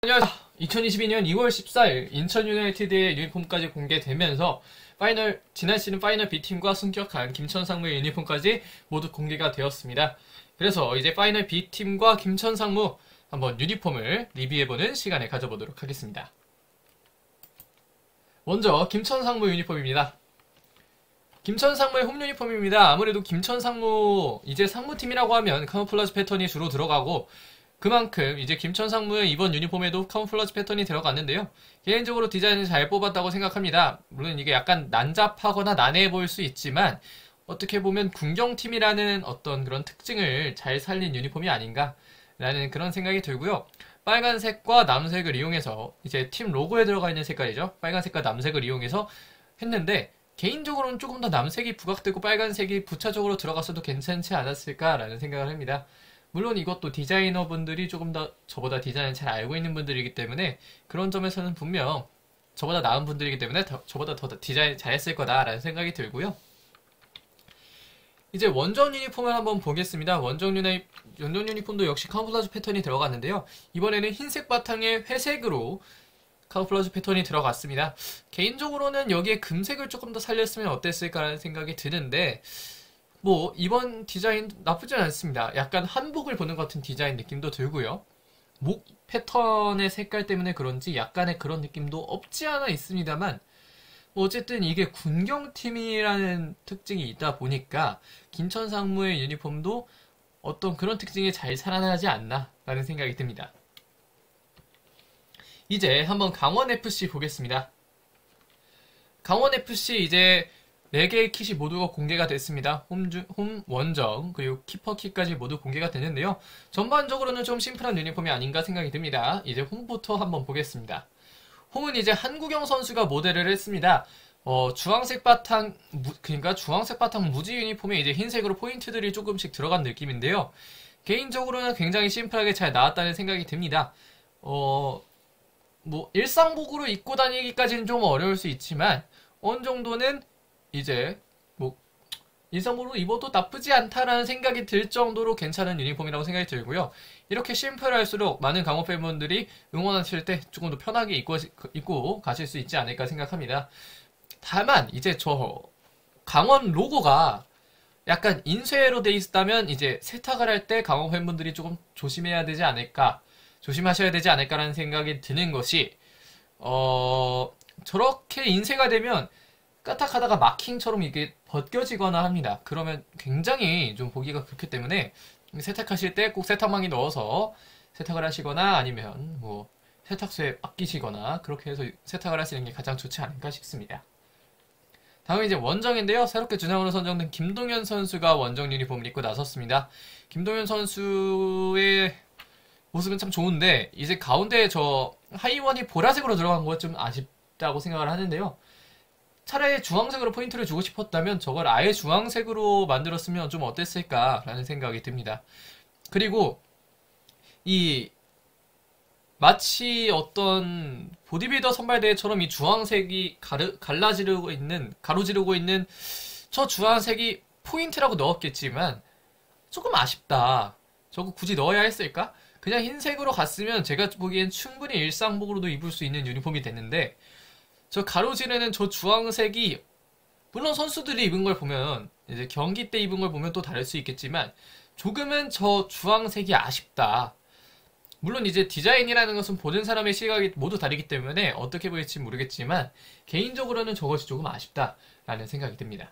안녕하세요. 2022년 2월 14일 인천 유나이티드의 유니폼까지 공개되면서 지난 시즌 파이널 B팀과 승격한 김천 상무의 유니폼까지 모두 공개가 되었습니다. 그래서 이제 파이널 B팀과 김천 상무 한번 유니폼을 리뷰해보는 시간을 가져보도록 하겠습니다. 먼저 김천 상무 유니폼입니다. 김천 상무의 홈 유니폼입니다. 아무래도 김천 상무 이제 상무팀이라고 하면 카모플라즈 패턴이 주로 들어가고 그만큼 이제 김천 상무의 이번 유니폼에도 카모플라즈 패턴이 들어갔는데요. 개인적으로 디자인을 잘 뽑았다고 생각합니다. 물론 이게 약간 난잡하거나 난해해 보일 수 있지만 어떻게 보면 군경팀이라는 어떤 그런 특징을 잘 살린 유니폼이 아닌가 라는 그런 생각이 들고요. 빨간색과 남색을 이용해서 이제 팀 로고에 들어가 있는 색깔이죠. 빨간색과 남색을 이용해서 했는데 개인적으로는 조금 더 남색이 부각되고 빨간색이 부차적으로 들어갔어도 괜찮지 않았을까라는 생각을 합니다. 물론 이것도 디자이너분들이 조금 더 저보다 디자인을 잘 알고 있는 분들이기 때문에 그런 점에서는 분명 저보다 나은 분들이기 때문에 저보다 더 디자인 잘했을 거다라는 생각이 들고요. 이제 원정 유니폼을 한번 보겠습니다. 원정 유니폼도 역시 카모플라즈 패턴이 들어갔는데요. 이번에는 흰색 바탕에 회색으로 카모플라즈 패턴이 들어갔습니다. 개인적으로는 여기에 금색을 조금 더 살렸으면 어땠을까라는 생각이 드는데 뭐 이번 디자인 나쁘진 않습니다. 약간 한복을 보는 것 같은 디자인 느낌도 들고요. 목 패턴의 색깔 때문에 그런지 약간의 그런 느낌도 없지 않아 있습니다만 어쨌든 이게 군경팀이라는 특징이 있다 보니까 김천 상무의 유니폼도 어떤 그런 특징이 잘 살아나지 않나 라는 생각이 듭니다. 이제 한번 강원FC 보겠습니다. 강원FC 이제 4개의 킷이 모두가 공개가 됐습니다. 홈, 원정, 그리고 키퍼 킷까지 모두 공개가 됐는데요. 전반적으로는 좀 심플한 유니폼이 아닌가 생각이 듭니다. 이제 홈부터 한번 보겠습니다. 홈은 이제 한국영 선수가 모델을 했습니다. 주황색 바탕, 그러니까 주황색 바탕 무지 유니폼에 이제 흰색으로 포인트들이 조금씩 들어간 느낌인데요. 개인적으로는 굉장히 심플하게 잘 나왔다는 생각이 듭니다. 뭐, 일상복으로 입고 다니기까지는 좀 어려울 수 있지만, 어느 정도는 이제 뭐 일상복으로 입어도 나쁘지 않다라는 생각이 들 정도로 괜찮은 유니폼이라고 생각이 들고요. 이렇게 심플할수록 많은 강호 팬분들이 응원하실 때 조금 더 편하게 입고 가실 수 있지 않을까 생각합니다. 다만 이제 저 강원 로고가 약간 인쇄로 돼 있다면 이제 세탁을 할 때 강호 팬분들이 조금 조심하셔야 되지 않을까라는 생각이 드는 것이 저렇게 인쇄가 되면 까딱하다가 마킹처럼 이게 벗겨지거나 합니다. 그러면 굉장히 좀 보기가 그렇기 때문에 세탁하실 때 꼭 세탁망에 넣어서 세탁을 하시거나 아니면 뭐 세탁소에 아끼시거나 그렇게 해서 세탁을 하시는 게 가장 좋지 않을까 싶습니다. 다음은 이제 원정인데요. 새롭게 주장으로 선정된 김동현 선수가 원정 유니폼을 입고 나섰습니다. 김동현 선수의 모습은 참 좋은데 이제 가운데 저 하이원이 보라색으로 들어간 거 좀 아쉽다고 생각을 하는데요. 차라리 주황색으로 포인트를 주고 싶었다면 저걸 아예 주황색으로 만들었으면 좀 어땠을까라는 생각이 듭니다. 그리고 마치 어떤 보디빌더 선발대회처럼 이 주황색이 가로지르고 있는 저 주황색이 포인트라고 넣었겠지만 조금 아쉽다. 저거 굳이 넣어야 했을까? 그냥 흰색으로 갔으면 제가 보기엔 충분히 일상복으로도 입을 수 있는 유니폼이 됐는데 저 가로지르는 저 주황색이 물론 선수들이 입은 걸 보면 이제 경기 때 입은 걸 보면 또 다를 수 있겠지만 조금은 저 주황색이 아쉽다. 물론 이제 디자인이라는 것은 보는 사람의 시각이 모두 다르기 때문에 어떻게 보일지 모르겠지만 개인적으로는 저것이 조금 아쉽다라는 생각이 듭니다.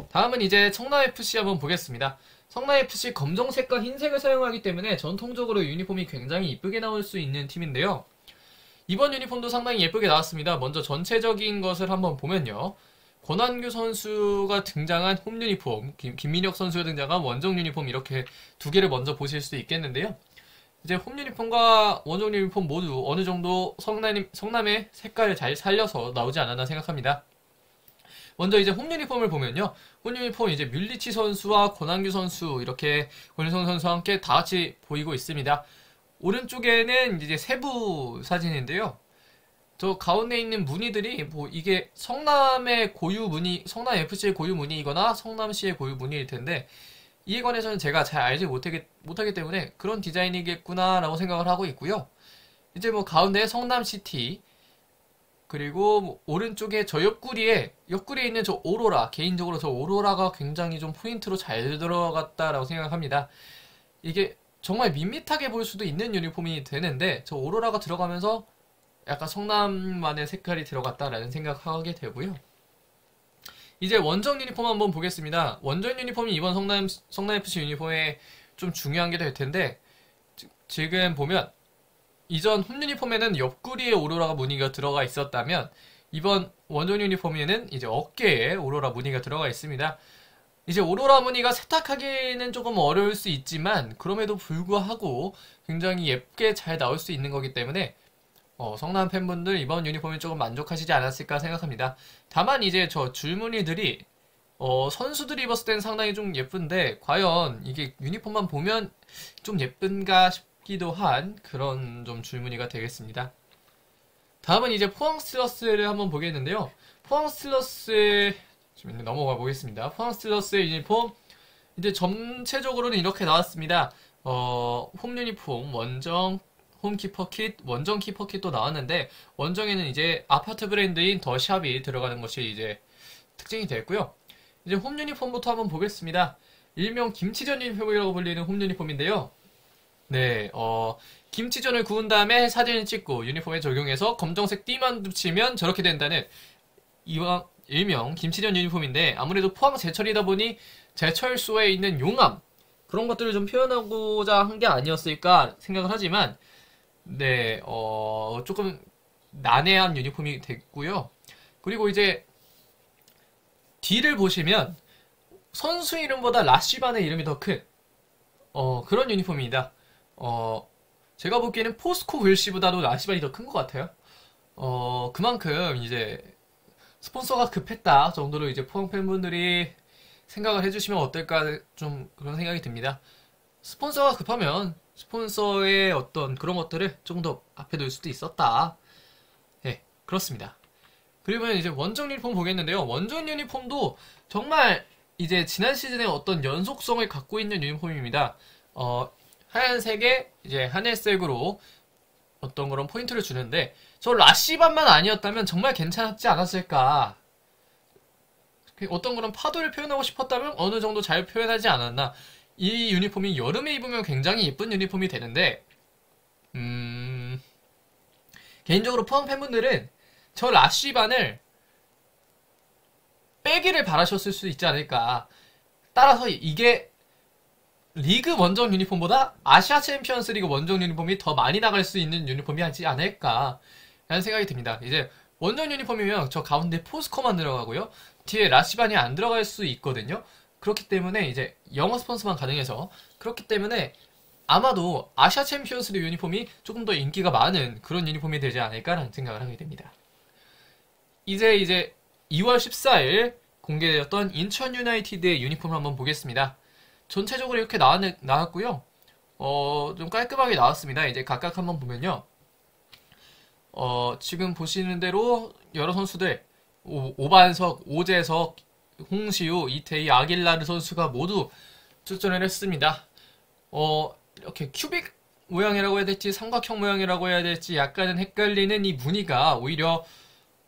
다음은 이제 성남FC 한번 보겠습니다. 성남FC 검정색과 흰색을 사용하기 때문에 전통적으로 유니폼이 굉장히 이쁘게 나올 수 있는 팀인데요. 이번 유니폼도 상당히 예쁘게 나왔습니다. 먼저 전체적인 것을 한번 보면요. 권한규 선수가 등장한 홈 유니폼, 김민혁 선수가 등장한 원정 유니폼 이렇게 두 개를 먼저 보실 수 있겠는데요. 이제 홈 유니폼과 원정 유니폼 모두 어느 정도 성남의 색깔을 잘 살려서 나오지 않았나 생각합니다. 먼저 이제 홈 유니폼을 보면요. 홈 유니폼 이제 뮬리치 선수와 권한규 선수 이렇게 권희성 선수와 함께 다 같이 보이고 있습니다. 오른쪽에는 이제 세부 사진인데요. 저 가운데 있는 무늬들이 뭐 이게 성남의 고유 무늬, 성남 FC의 고유 무늬이거나 성남시의 고유 무늬일 텐데 이에 관해서는 제가 잘 알지 못하기 때문에 그런 디자인이겠구나라고 생각을 하고 있고요. 이제 뭐 가운데 성남시티, 그리고 뭐 오른쪽에 저 옆구리에 있는 저 오로라, 개인적으로 저 오로라가 굉장히 좀 포인트로 잘 들어갔다라고 생각합니다. 이게 정말 밋밋하게 보일 수도 있는 유니폼이 되는데 저 오로라가 들어가면서 약간 성남만의 색깔이 들어갔다라는 생각하게 되고요. 이제 원정 유니폼 한번 보겠습니다. 원정 유니폼이 이번 성남FC 유니폼에 좀 중요한 게 될 텐데, 지금 보면 이전 홈 유니폼에는 옆구리에 오로라가 무늬가 들어가 있었다면 이번 원정 유니폼에는 이제 어깨에 오로라 무늬가 들어가 있습니다. 이제 오로라 무늬가 세탁하기는 조금 어려울 수 있지만 그럼에도 불구하고 굉장히 예쁘게 잘 나올 수 있는 거기 때문에 성남 팬분들 이번 유니폼이 조금 만족하시지 않았을까 생각합니다. 다만 이제 저 줄무늬들이 선수들이 입었을 때는 상당히 좀 예쁜데 과연 이게 유니폼만 보면 좀 예쁜가 싶기도 한 그런 좀 줄무늬가 되겠습니다. 다음은 이제 포항 스틸러스를 한번 보겠는데요. 포항 스틸러스 좀 넘어가 보겠습니다. 포항 스틸러스의 유니폼 이제 전체적으로는 이렇게 나왔습니다. 홈 유니폼 원정 홈 키퍼킷, 원정 키퍼킷도 나왔는데 원정에는 이제 아파트 브랜드인 더 샵이 들어가는 것이 이제 특징이 됐고요. 이제 홈 유니폼부터 한번 보겠습니다. 일명 김치전 유니폼이라고 불리는 홈 유니폼인데요. 네, 김치전을 구운 다음에 사진을 찍고 유니폼에 적용해서 검정색 띠만 붙이면 저렇게 된다는 이왕 일명 김치전 유니폼인데 아무래도 포항 제철이다 보니 제철소에 있는 용암 그런 것들을 좀 표현하고자 한 게 아니었을까 생각을 하지만 네, 조금 난해한 유니폼이 됐고요. 그리고 이제 뒤를 보시면 선수 이름보다 라시반의 이름이 더 큰 그런 유니폼입니다. 제가 보기에는 포스코 글씨보다도 라시반이 더 큰 것 같아요. 그만큼 이제 스폰서가 급했다 정도로 이제 포항 팬분들이 생각을 해주시면 어떨까 좀 그런 생각이 듭니다. 스폰서가 급하면 스폰서의 어떤 그런 것들을 조금 더 앞에 놓을 수도 있었다. 네, 그렇습니다. 그리고 이제 원정 유니폼 보겠는데요. 원정 유니폼도 정말 이제 지난 시즌에 어떤 연속성을 갖고 있는 유니폼입니다. 하얀색에 이제 하늘색으로 어떤 그런 포인트를 주는데 저 라시반만 아니었다면 정말 괜찮았지 않았을까. 어떤 그런 파도를 표현하고 싶었다면 어느 정도 잘 표현하지 않았나. 이 유니폼이 여름에 입으면 굉장히 예쁜 유니폼이 되는데 개인적으로 포항 팬분들은 저 라쉬반을 빼기를 바라셨을 수 있지 않을까. 따라서 이게 리그 원정 유니폼보다 아시아 챔피언스 리그 원정 유니폼이 더 많이 나갈 수 있는 유니폼이 하지 않을까 라는 생각이 듭니다. 이제 원정 유니폼이면 저 가운데 포스코만 들어가고요. 뒤에 라쉬반이 안 들어갈 수 있거든요. 그렇기 때문에 이제 영어 스폰서만 가능해서 그렇기 때문에 아마도 아시아 챔피언스 리그 유니폼이 조금 더 인기가 많은 그런 유니폼이 되지 않을까라는 생각을 하게 됩니다. 이제 2월 14일 공개되었던 인천 유나이티드의 유니폼을 한번 보겠습니다. 전체적으로 이렇게 나왔고요. 좀 깔끔하게 나왔습니다. 이제 각각 한번 보면요. 지금 보시는 대로 여러 선수들 오반석, 오재석, 홍시우, 이태희, 아길라르 선수가 모두 출전을 했습니다. 이렇게 큐빅 모양이라고 해야 될지 삼각형 모양이라고 해야 될지 약간은 헷갈리는 이 무늬가 오히려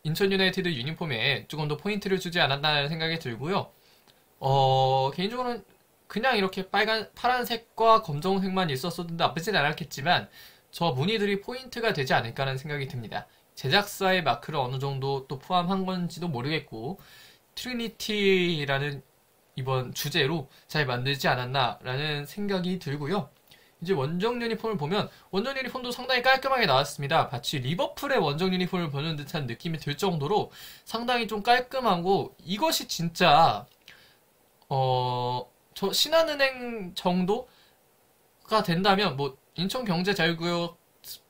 인천 유나이티드 유니폼에 조금 더 포인트를 주지 않았나라는 생각이 들고요. 개인적으로는 그냥 이렇게 파란색과 검정색만 있었어도 나쁘진 않았겠지만 저 무늬들이 포인트가 되지 않을까라는 생각이 듭니다. 제작사의 마크를 어느 정도 또 포함한 건지도 모르겠고 트리니티라는 이번 주제로 잘 만들지 않았나라는 생각이 들고요. 이제 원정 유니폼을 보면 원정 유니폼도 상당히 깔끔하게 나왔습니다. 마치 리버풀의 원정 유니폼을 보는 듯한 느낌이 들 정도로 상당히 좀 깔끔하고 이것이 진짜 저 신한은행 정도가 된다면 뭐 인천경제자유구역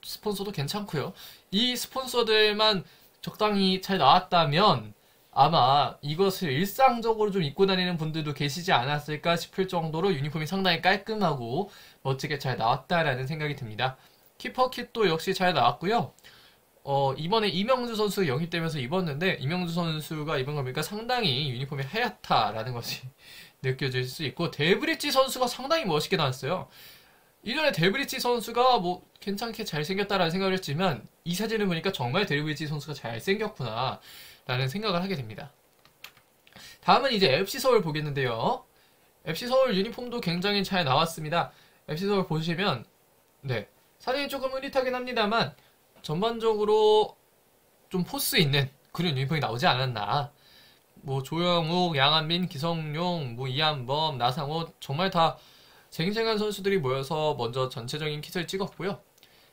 스폰서도 괜찮고요. 이 스폰서들만 적당히 잘 나왔다면 아마 이것을 일상적으로 좀 입고 다니는 분들도 계시지 않았을까 싶을 정도로 유니폼이 상당히 깔끔하고 멋지게 잘 나왔다라는 생각이 듭니다. 키퍼킷도 역시 잘 나왔고요. 이번에 이명주 선수가 영입되면서 입었는데 이명주 선수가 입은 거 보니까 상당히 유니폼이 하얗다라는 것이 느껴질 수 있고 데브리지 선수가 상당히 멋있게 나왔어요. 이전에 델브리지 선수가 뭐 괜찮게 잘생겼다라는 생각을 했지만 이 사진을 보니까 정말 델브리지 선수가 잘생겼구나 라는 생각을 하게 됩니다. 다음은 이제 FC 서울 보겠는데요. FC 서울 유니폼도 굉장히 잘 나왔습니다. FC 서울 보시면 네, 사진이 조금 흐릿하긴 합니다만 전반적으로 좀 포스 있는 그런 유니폼이 나오지 않았나. 뭐 조영욱, 양한민, 기성용, 뭐 이한범, 나상호 정말 다 쟁쟁한 선수들이 모여서 먼저 전체적인 킷을 찍었고요.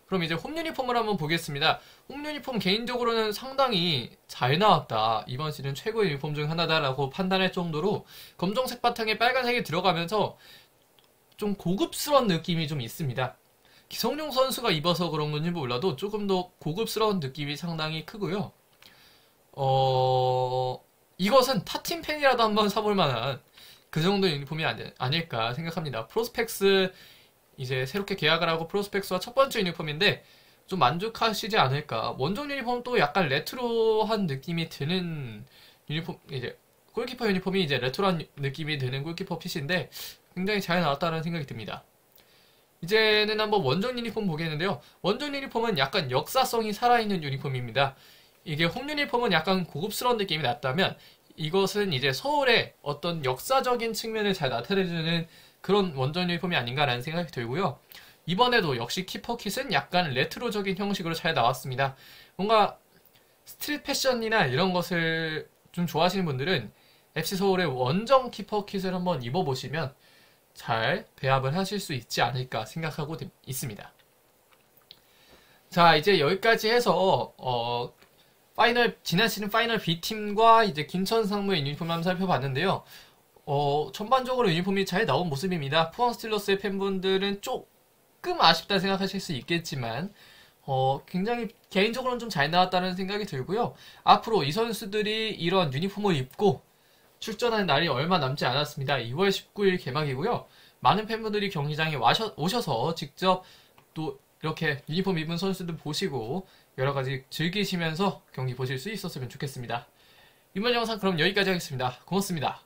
그럼 이제 홈 유니폼을 한번 보겠습니다. 홈 유니폼 개인적으로는 상당히 잘 나왔다. 이번 시즌 최고 유니폼 중 하나다라고 판단할 정도로 검정색 바탕에 빨간색이 들어가면서 좀 고급스러운 느낌이 좀 있습니다. 기성용 선수가 입어서 그런 건지 몰라도 조금 더 고급스러운 느낌이 상당히 크고요. 이것은 타팀 팬이라도 한번 사볼 만한 그 정도 유니폼이 아닐까 생각합니다. 프로스펙스 이제 새롭게 계약을 하고 프로스펙스와 첫 번째 유니폼인데 좀 만족하시지 않을까. 원정 유니폼도 약간 레트로한 느낌이 드는 유니폼, 이제 골키퍼 유니폼이 이제 레트로한 느낌이 드는 골키퍼 핏인데 굉장히 잘 나왔다는 생각이 듭니다. 이제는 한번 원정 유니폼 보겠는데요. 원정 유니폼은 약간 역사성이 살아있는 유니폼입니다. 이게 홈 유니폼은 약간 고급스러운 느낌이 났다면 이것은 이제 서울의 어떤 역사적인 측면을 잘 나타내주는 그런 원정 유니폼이 아닌가라는 생각이 들고요. 이번에도 역시 키퍼 킷은 약간 레트로적인 형식으로 잘 나왔습니다. 뭔가 스트릿 패션이나 이런 것을 좀 좋아하시는 분들은 FC서울의 원정 키퍼 킷을 한번 입어보시면 잘 배합을 하실 수 있지 않을까 생각하고 있습니다. 자, 이제 여기까지 해서 지난 시즌 파이널 B팀과 이제 김천 상무의 유니폼을 한번 살펴봤는데요. 전반적으로 유니폼이 잘 나온 모습입니다. 포항 스틸러스의 팬분들은 조금 아쉽다 생각하실 수 있겠지만, 굉장히 개인적으로는 좀 잘 나왔다는 생각이 들고요. 앞으로 이 선수들이 이런 유니폼을 입고 출전하는 날이 얼마 남지 않았습니다. 2월 19일 개막이고요. 많은 팬분들이 경기장에 오셔서 직접 또 이렇게 유니폼 입은 선수들 보시고 여러가지 즐기시면서 경기 보실 수 있었으면 좋겠습니다. 이번 영상 그럼 여기까지 하겠습니다. 고맙습니다.